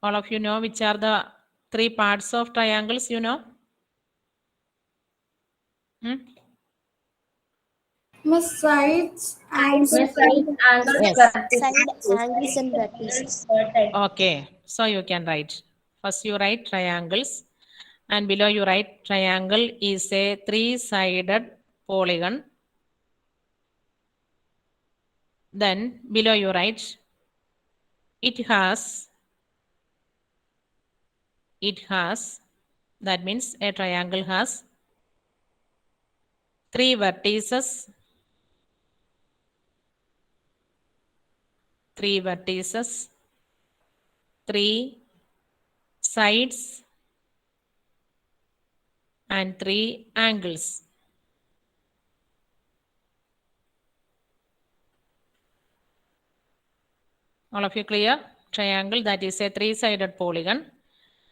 All of you know which are the three parts of triangles, you know? Miss, sides, angles, Miss, sides, angles, Yes. vertices. Side, angles, and vertices. Okay, so you can write. First you write triangles, and below you write triangle is a three-sided polygon. Then below you write it has, that means a triangle has three vertices, three sides, and three angles. All of you clear? Triangle, that is a three-sided polygon,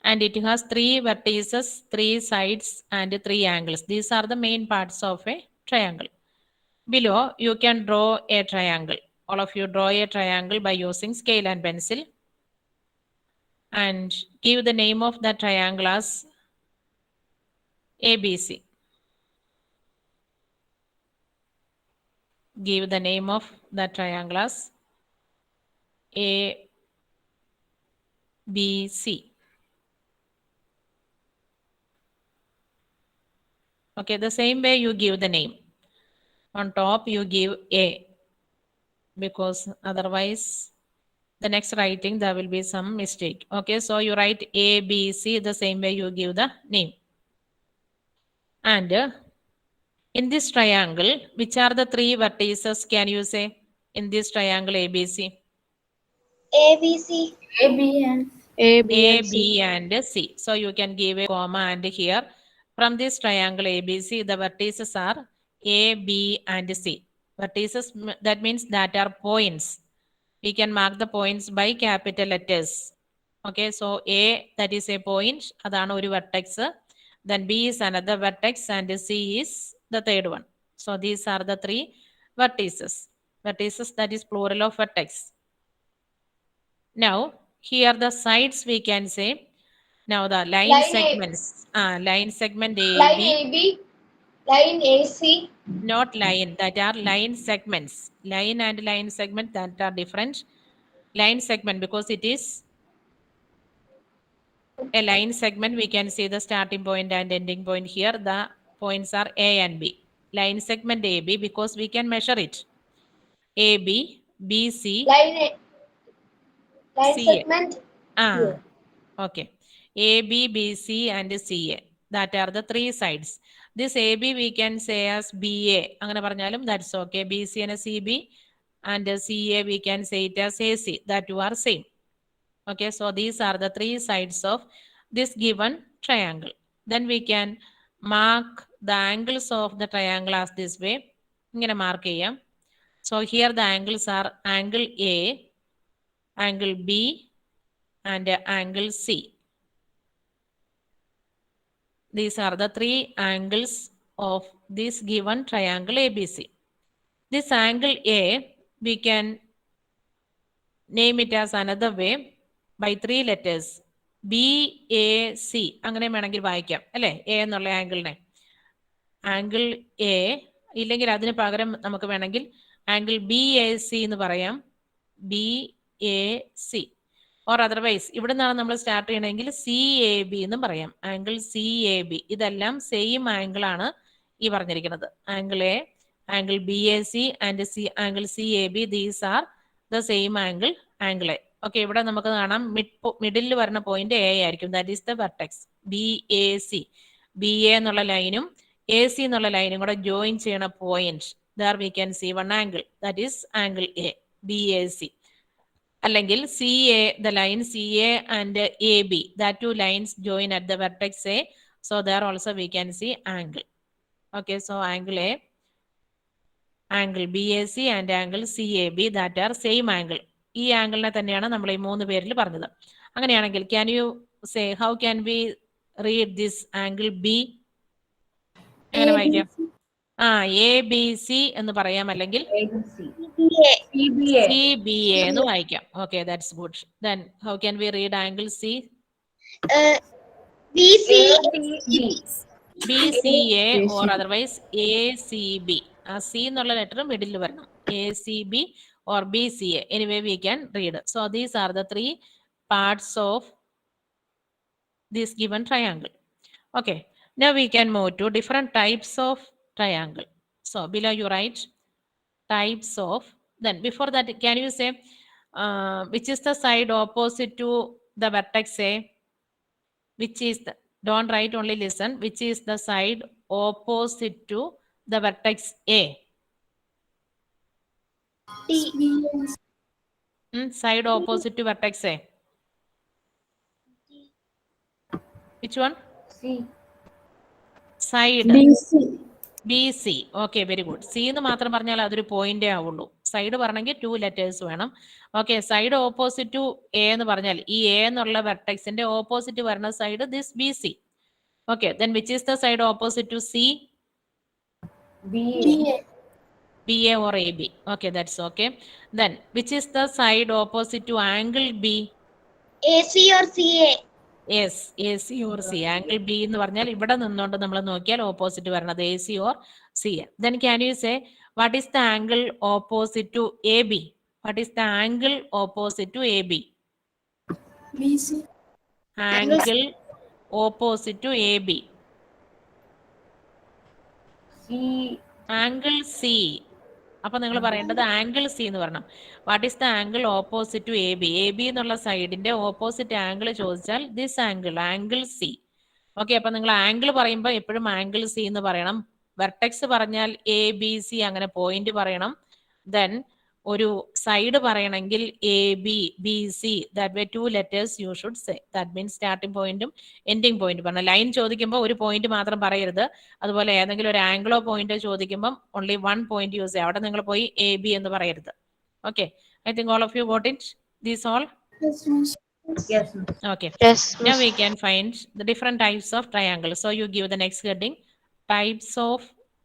and it has three vertices, three sides, and three angles. These are the main parts of a triangle. Below, you can draw a triangle. All of you draw a triangle by using scale and pencil, and give the name of the triangle as ABC. Give the name of the triangle as ABC. Okay, the same way you give the name. On top, you give A, because otherwise the next writing there will be some mistake. Okay, so you write A, B, C, the same way you give the name. And in this triangle, which are the three vertices, can you say, in this triangle ABC? ABC. A, B, and A, B, A, and C. B, and C. So you can give a comma, and here from this triangle ABC, the vertices are A, B, and C. Vertices, that means that are points. We can mark the points by capital letters. Okay, so A, that is a point, adana oru vertex. Then B is another vertex, and C is the third one. So these are the three vertices. Vertices, that is plural of vertex. Now, here the sides we can say. Now the line segments. Line segment Line AB. AB. Line AC. Not line, that are line segments. Line and line segment, that are different. Line segment, because it is a line segment, we can see the starting point and ending point. Here the points are A and B. Line segment AB, because we can measure it. AB, BC, Line CA. segment. Okay. AB, BC, and CA. That are the three sides. This AB we can say as BA. That's okay. BC and CB, and CA we can say it as AC. That two are same. Okay, so these are the three sides of this given triangle. Then we can mark the angles of the triangle as this way. I'm going to mark here. So here the angles are angle A, angle B, and angle C. These are the three angles of this given triangle ABC. This angle A, we can name it as another way by three letters. BAC. അങ്ങനെ വേണമെങ്കിൽ വായിക്കാം അല്ലേ, A എന്നുള്ള ആംഗിളിനെ. Angle A ഇല്ലെങ്കിൽ അതിന് പകരം നമുക്ക് വേണമെങ്കിൽ ആംഗിൾ BAC എന്ന് പറയാം. BAC. ഓർ അതർവൈസ് ഇവിടെ നിന്നാണ് നമ്മൾ സ്റ്റാർട്ട് ചെയ്യണമെങ്കിൽ CAB എന്നും പറയാം. Angle CAB. ഇതെല്ലാം സെയിം ആംഗിൾ ആണ് ഈ പറഞ്ഞിരിക്കുന്നത്. Angle A, angle BAC, and angle CAB. These are the same angle, angle A. Okay, ഇവിടെ നമുക്ക് കാണാം മിഡിൽ വരുന്ന പോയിന്റ് എ ആയിരിക്കും. That is the vertex BAC. BA എന്നുള്ള ലൈനും AC എന്നുള്ള ലൈനും കൂടെ ജോയിൻ ചെയ്യണ point. There we can see one angle, that is angle A, BAC. അല്ലെങ്കിൽ CA, the line CA and AB, that two lines join at the vertex A. So there also we can see angle. Okay, so angle A, angle BAC, and angle CAB, that are same angle. ഈ ആംഗിളിനെ തന്നെയാണ് നമ്മൾ ഈ മൂന്ന് പേരിൽ പറഞ്ഞത്. അങ്ങനെയാണെങ്കിൽ can you say how can we read this angle B? എങ്ങനെ വായിക്കാം? ABC എന്ന് പറയാം, അല്ലെങ്കിൽ ABC. CA. CBA. CBA എന്ന് വായിക്കാം. Okay, that's good. Then how can we read angle C? BCA. BCA or otherwise ACB. ആ C എന്നുള്ള letter middle വരണം. ACB or BCA. Anyway, we can read. So these are the three parts of this given triangle. Okay, now we can move to different types of triangle. So below you write types of, then before that can you say which is the side opposite to the vertex A? Which is the, don't write, only listen, which is the side opposite to the vertex A? Side opposite to vertex A. Which one? C. Side BC. BC. Okay, very good. C എന്ന് മാത്രം പറഞ്ഞാൽ അതൊരു പോയിന്റേ ആവുള്ളൂ. Side പറഞ്ഞെങ്കിൽ 2 letters വേണം. Okay, side opposite to A എന്ന് പറഞ്ഞാൽ ഈ എ എന്നുള്ള വെർട്ടെക്സിന്റെ ഓപ്പോസിറ്റ് വരുന്ന side this BC. Okay, then which is the side opposite to C? BA or AB. Okay, that's okay. Then which is the side opposite to angle B? AC or CA. Yes, AC or C. Angle B എന്ന് പറഞ്ഞാൽ ഇവിടെ നിന്നുകൊണ്ട് നമ്മൾ നോക്കിയാൽ opposite വരുന്നത് AC or CA. Then can you say what is the angle opposite to AB? What is the angle opposite to AB? BC. Angle opposite to AB. C. Angle C. അപ്പൊ നിങ്ങൾ പറയേണ്ടത് ആംഗിൾ സി എന്ന് പറഞ്ഞു. What is the angle opposite to A B? A B എന്നുള്ള സൈഡിന്റെ opposite angle ചോദിച്ചാൽ this angle C. Okay, അപ്പൊ നിങ്ങൾ ആംഗിൾ പറയുമ്പോൾ എപ്പോഴും ആംഗിൾ സി എന്ന് പറയണം. വെർട്ടെക്സ് പറഞ്ഞാൽ എ ബി സി അങ്ങനെ പോയിന്റ് പറയണം. ദെൻ ഒരു സൈഡ് പറയണമെങ്കിൽ A B B C, that way 2 letters you should say. That means starting പോയിന്റും എൻഡിങ് പോയിന്റ് പറഞ്ഞു. ലൈൻ ചോദിക്കുമ്പോൾ ഒരു പോയിന്റ് മാത്രം പറയരുത്. അതുപോലെ ഏതെങ്കിലും ഒരു ആംഗിളോ പോയിന്റോ ചോദിക്കുമ്പോൾ ഓൺലി 1 പോയിന്റ് യൂസ് ചെയ്യാം. അവിടെ നിങ്ങൾ പോയി എ ബി എന്ന് പറയരുത്. Okay, I think all of you got it. These all? Yes. Okay. Yes. Now we can find the different types of triangles. So you give the next heading, types of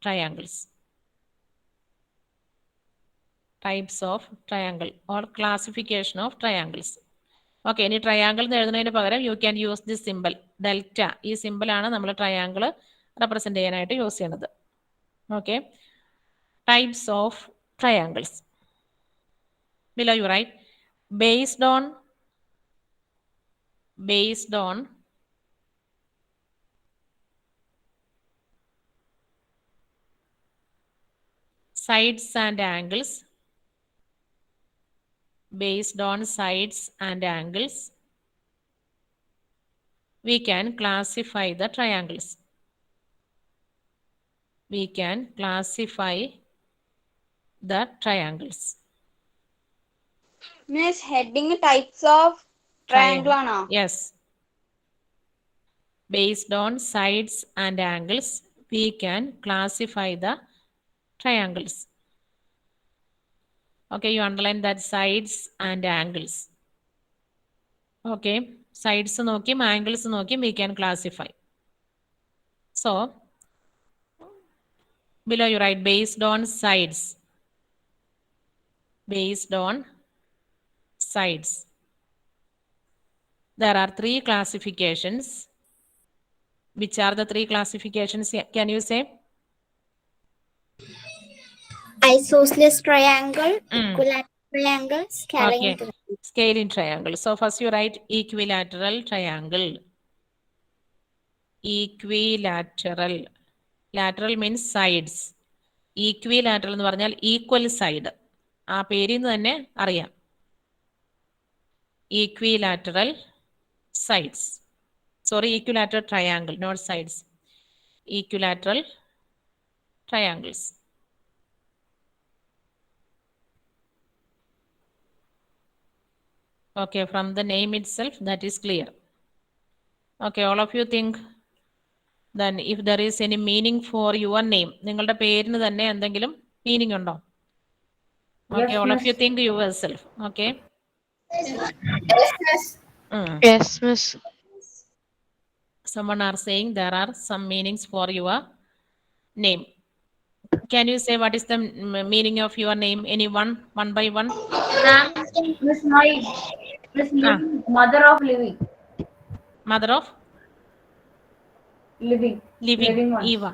triangles. Types of triangle or classification of triangles. Okay, ഇനി triangle എന്ന് എഴുതുന്നതിന് പകരം you can use this simple delta. ഈ സിമ്പിളാണ് നമ്മൾ triangle represent ചെയ്യാനായിട്ട് use ചെയ്യുന്നത്. Okay, types of triangles. Below you write based on sides and angles. Based on sides and angles, we can classify the triangles. We can classify the triangles. Miss, heading types of triangle ആണോ? Yes. Based on sides and angles, we can classify the triangles. Okay, you underline that sides and angles. Okay, sides നോക്കി angles നോക്കി we can classify. So below you write based on sides. Based on sides, there are 3 classifications. Which are the 3 classifications? Can you say? Isosceles triangle, equilateral triangle, scalene Okay. triangle. Scalene triangle. So first you write equilateral triangle. Equilateral. Lateral means sides. Equilateral എന്ന് പറഞ്ഞാൽ equal side. ആ പേരിൽ നിന്ന് തന്നെ അറിയാം. Equilateral sides. Sorry, equilateral triangle, not sides. Equilateral triangles. Okay, from the name itself, that is clear. Okay, all of you think then if there is any meaning for your name, നിങ്ങളുടെ പേരിന് തന്നെ എന്തെങ്കിലും meaning ഉണ്ടോ? Okay, all of you think yourself. Okay. Yes, miss. Someone are saying there are some meanings for your name. Can you say what is the meaning of your name? Anyone, one by one? Miss living, mother of living. Mother of Living. living. Living ones. Eva.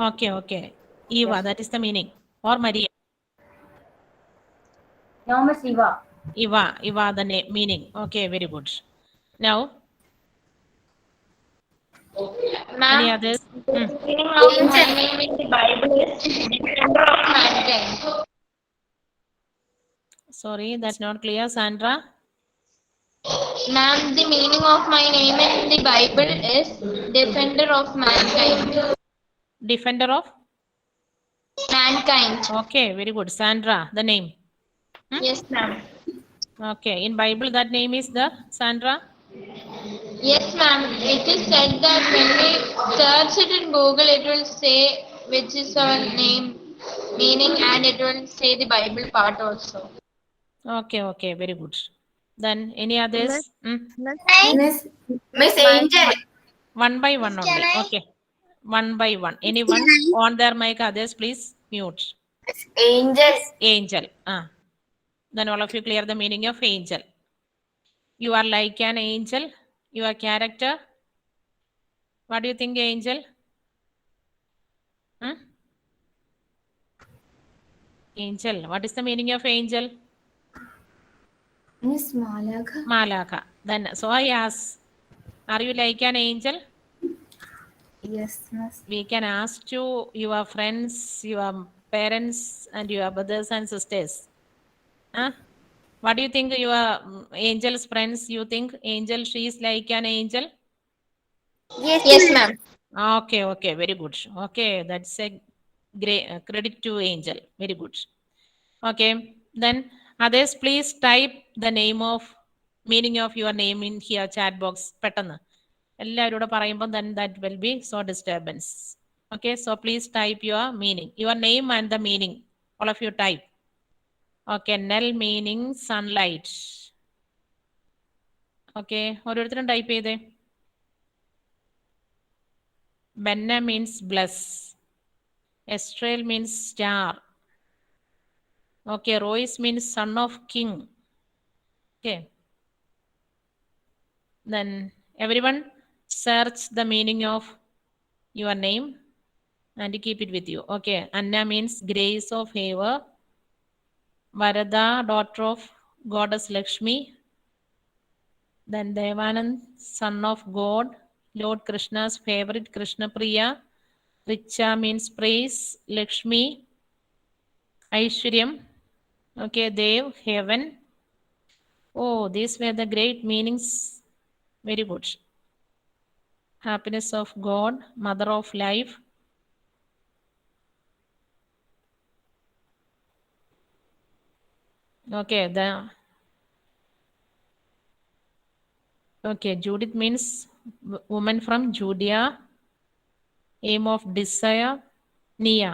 Okay. Eva, Yes. that is the meaning. Or Maria. No, Miss Eva. Eva, the name, meaning. Okay, very good. Now, any Ma'am, others? the meaning of my name in the Bible is defender of mankind. Sorry, that's not clear. Sandra? Ma'am, the meaning of my name in the Bible is defender of mankind. Defender of? Mankind. Okay, very good. Sandra, the name. Yes, ma'am. Okay, in Bible that name is the Sandra? Yes, ma'am. It is said that when we search it in Google, it will say which is our name, meaning, and it will say the Bible part also. Okay, very good. Then any others? Miss Angel. One by one only. Okay. One by one. Anyone on their mic, others please mute. Angel. Angel. Then all of you clear the meaning of angel. You are like an angel. Your character. What do you think, angel? Angel. What is the meaning of angel? Miss Malaka. Malaka. Then so I ask, are you like an angel? Yes, Miss. We can ask to your friends, your parents, and your brothers and sisters. What do you think your angel's friends? You think angel, she is like an angel? Yes, ma'am. Okay, very good. Okay, that's a great credit to angel. Very good. Okay, then others please type the name of meaning of your name in here chat box. പെട്ടെന്ന് എല്ലാവരും കൂടെ പറയുമ്പോൾ then that will be so disturbance. Okay, so please type your meaning, your name and the meaning. All of you type. Okay, Nell meaning sunlight. Okay, ഓരോരുത്തരും type ചെയ്തേ. Benna means bless. Estrel means star. Okay, Royce means son of king. Okay. Then everyone search the meaning of your name and keep it with you. Okay, Anna means grace of favor. Varada, daughter of goddess Lakshmi. Then Devanand, son of God, Lord Krishna's favorite, Krishna Priya. Richa means praise. Lakshmi, Aishwaryam. Okay, Dev, heaven. Oh, these were the great meanings. Very good. Happiness of God, mother of life. Okay, Judith means woman from Judea. Aim of desire, Nia.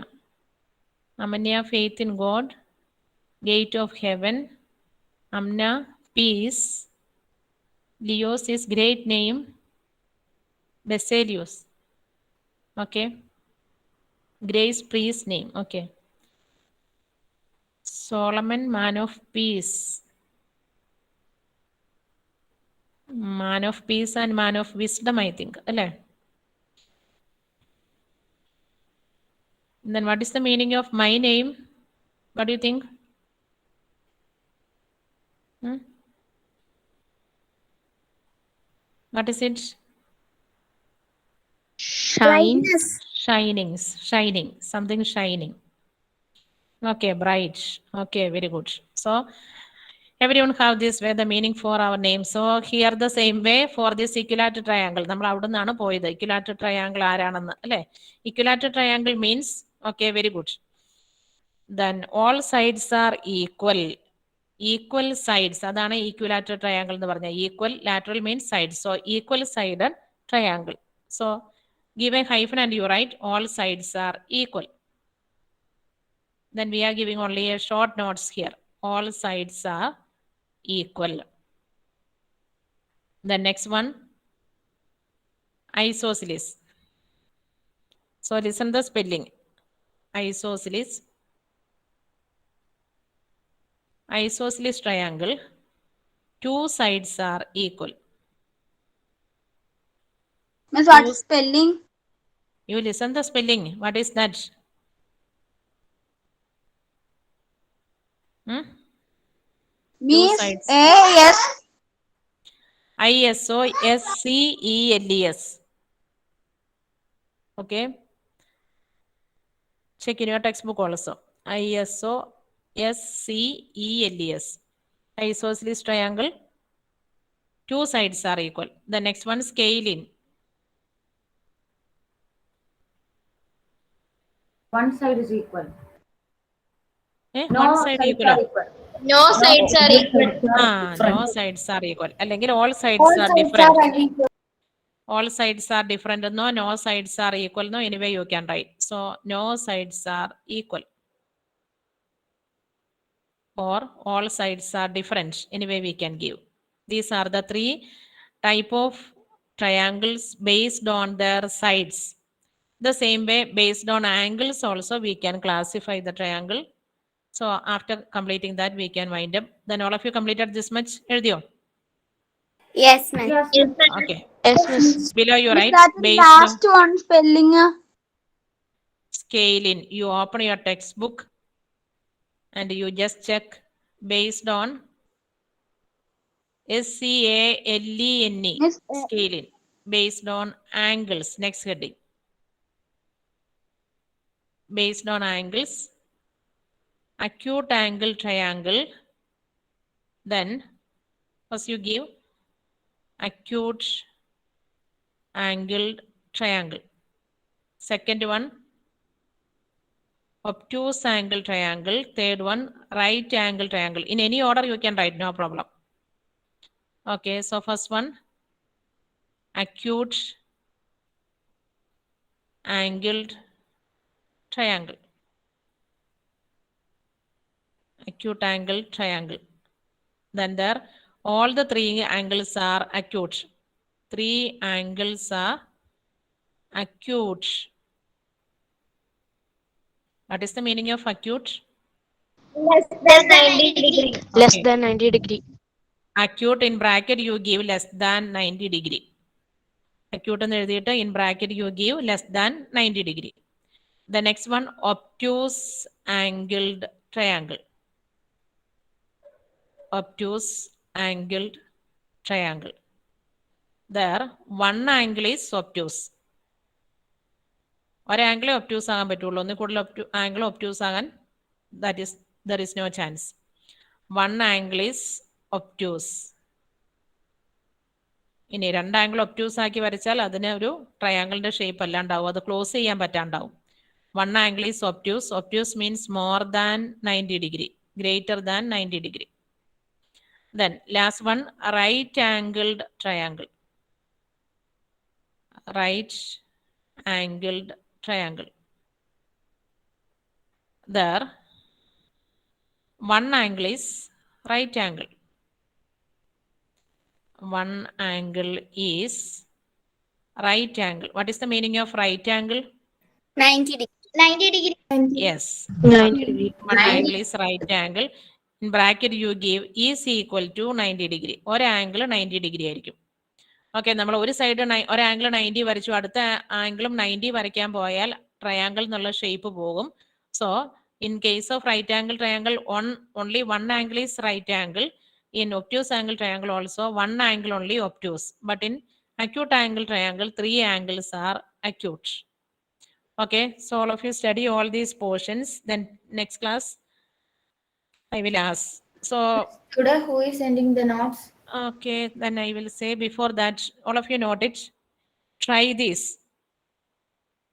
Amanya, faith in God. Gate of heaven. Amna, peace. Leos is great name. Basilius. Okay. Grace, priest name. Okay. Solomon, man of peace. Man of peace and man of wisdom, I think. Then what is the meaning of my name? What do you think? What is it? Shining. Something shining. Okay, bright. Okay, very good. So everyone have this way the meaning for our name. So here the same way for this equilateral triangle. നമ്മൾ അവിടെ നിന്നാണ് പോയത്. Equilateral triangle ആരാണെന്ന് അല്ലേ? Equilateral triangle means, okay, very good. Then all sides are equal. Equal sides. അതാണ് equilateral triangle എന്ന് പറഞ്ഞാൽ. Equal, lateral means sides. So equal sided triangle. So give a hyphen and you write all sides are equal. Then we are giving only a short notes here. All sides are equal. The next one, isosceles. So listen the spelling. isosceles triangle, two sides are equal. Miss, what's spelling? You listen the spelling. What is that? Two Miss, sides. A-S. ISOSCELES. Okay. Check in your textbook also. ISOSCELES. Isosceles triangle. Two sides are equal. The next one, scale-in. One side is equal. One side equal. No sides are equal. No sides are equal. അല്ലെങ്കിൽ all sides are different. All sides are different. No sides are equal. No, anyway you can write. So no sides are equal. Or all sides are different. Anyway we can give. These are the three type of triangles based on their sides. The same way, based on angles also we can classify the triangle. So after completing that we can wind up. Then all of you completed this much. എഴുതിയോ? Yes, ma'am. Yes, Yes, ma'am. Okay. Yes, miss. Below you Miss, write that is based on last one spelling. scale-in. You open your textbook and you just check based on SCALENE. Miss, Scale-in. Based on angles. Next heading. Based on angles. Acute angle triangle. Then first you give acute angled triangle. Second one, obtuse angle triangle. Third one, right angle triangle. In any order you can write, no problem. Okay, so first one, acute angled triangle. Acute angle triangle. Then there, all the three angles are acute. Three angles are acute. What is the meaning of acute? Less than 90 degree. Less Okay. than 90 degree. Acute in bracket you give less than 90 degree. Acute എന്ന് എഴുതിയിട്ട് in bracket you give less than 90 degree. The next one, obtuse angled triangle. Obtuse angled triangle. There, one angle is obtuse. ഒരു ആംഗിളെ obtuse ആകാൻ പറ്റുള്ളൂ. ഒന്ന് കൂടുതൽ angle obtuse ആകാൻ there is no chance. One angle is obtuse. ഇനി രണ്ട് angle obtuse ആക്കി വരച്ചാൽ അതിന് ഒരു ട്രയാങ്കിളിന്റെ ഷേപ്പ് അല്ലാണ്ടാവും, അത് ക്ലോസ് ചെയ്യാൻ പറ്റാണ്ടാവും. One angle is obtuse. Obtuse means more than 90 degree, greater than 90 degree. Then last one, right angled triangle. Right angled triangle. There, one angle is right angle. One angle is right angle. What is the meaning of right angle? 90 degree. 90 degree. Yes. 90 degree. One angle is right angle. In bracket you give is equal to 90 degree. ഒരു angle 90 degree ആയിരിക്കും. Okay, നമ്മൾ ഒരു side ഒരു angle 90 വരച്ചു, അടുത്ത ആംഗിളും 90 വരയ്ക്കാൻ പോയാൽ ട്രയാങ്കിൾ എന്നുള്ള ഷേപ്പ് പോകും. So in case of right angle triangle, only one angle is right angle. In obtuse angle triangle also one angle only obtuse. But in acute angle triangle, three angles are acute. Okay, so all of you study all these portions. Then next class I will ask. So Today, who is sending the notes? okay, then I will say before that, all of you note it. Try this.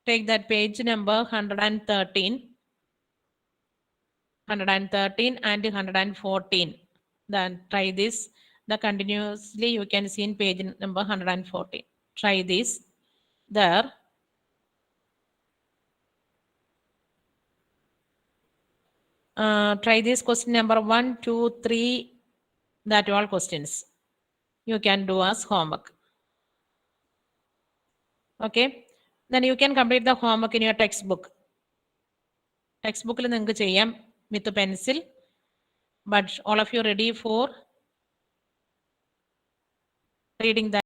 Take that page number 113 and 114. Then try this. The continuously you can see in page number 114. Try this. There. Try this question number 1, 2, 3. That all questions you can do as homework. Okay. Then you can complete the homework in your textbook. Text ബുക്കിൽ നിങ്ങൾക്ക് ചെയ്യാം with pencil. But all of you ready for reading that?